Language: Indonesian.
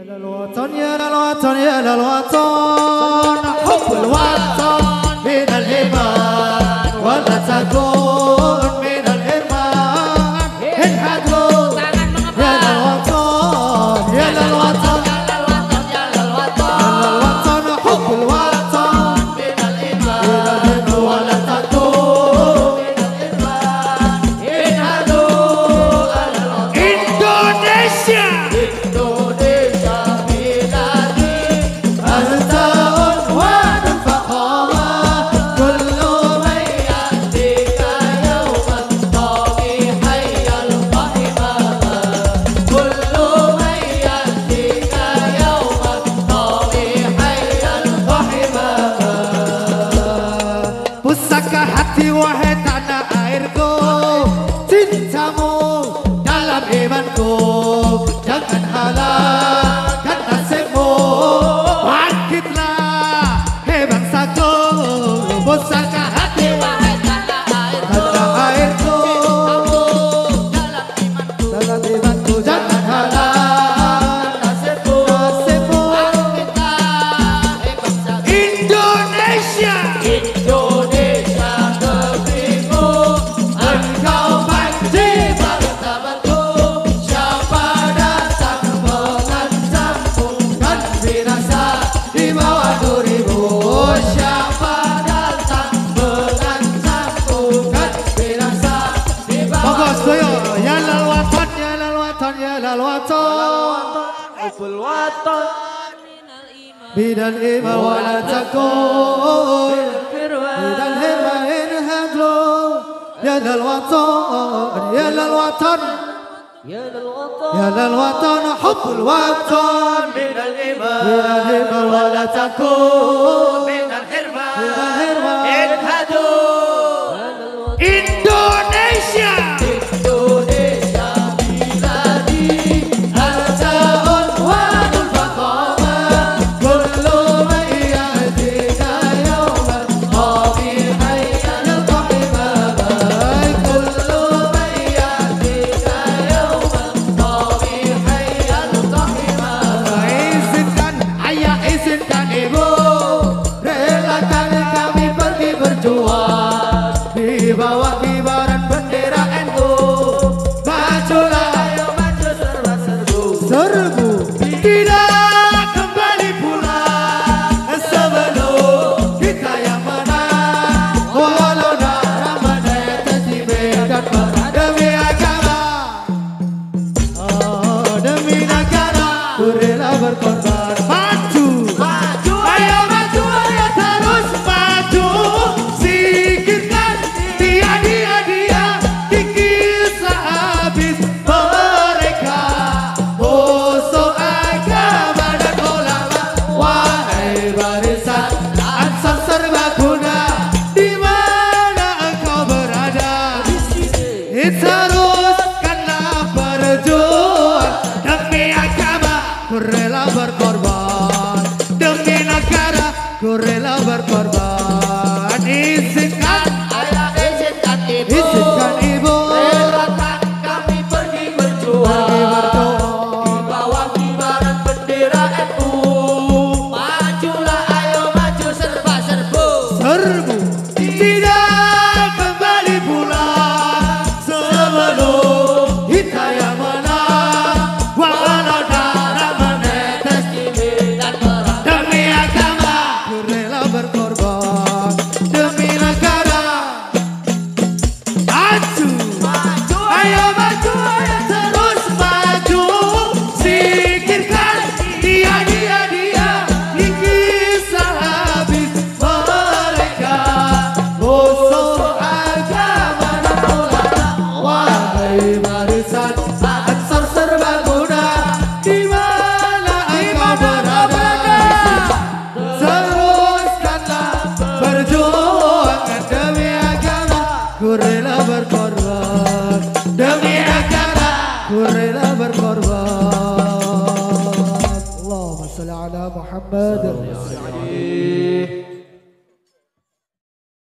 للوطن يا للوطن يا للوطن حب الوطن من الإيمان ولا تكون من الإرمان انحدوا يا للوطن يا للوطن يا للوطن حب الوطن من الإيمان ولا تكون من الإرمان انحدوا إندونيسيا hati wahai tanah airku, cintamu dalam imanku, jangan halangkan nasibmu, bangkitlah hei bangsaku, pusaka hati wahai tanah airku, cintamu dalam imanku, jangan halangkan nasibmu, bangkitlah hei bangsaku. Indonesia. Bidal iman wala takun bidal hirman inhadlu ya lal watan ya lal watan ya lal watan hubbul watan bidal iman wala takun bidal hirman inhadlu Indonesia. Di bawah kibaran bendera NU, majulah, ayo maju serbu, serbu, tidak kembali pulang sebelum kita yang menang. Walau darah menetes di medan perang demi agama, oh demi negara, ku rela berkorban. Maju, maju, ayo maju, ayo terus maju. Teruskanlah berjuang demi agama, ku rela berkorban demi negara, ku rela berkorban. Izinkan, ayah izinkan ibu, izinkan ibu, relakan kami pergi berjuang di bawah kibaran bendera NU. Majulah, ayo maju serba serbu, serbu, tidak kembali pulang sebelum kita yang menang. Walau darah menetes di medan perang demi agama, ku rela berkorban demi negara. Maju, maju, ayo maju, ayo terus maju. Singkirkan dia di kisah habis mereka musuh agama dan ulama. Wahai barisan Ansar serbaguna, di mana engkau berada? Teruskanlah berjuang demi agama, ku rela berkorban.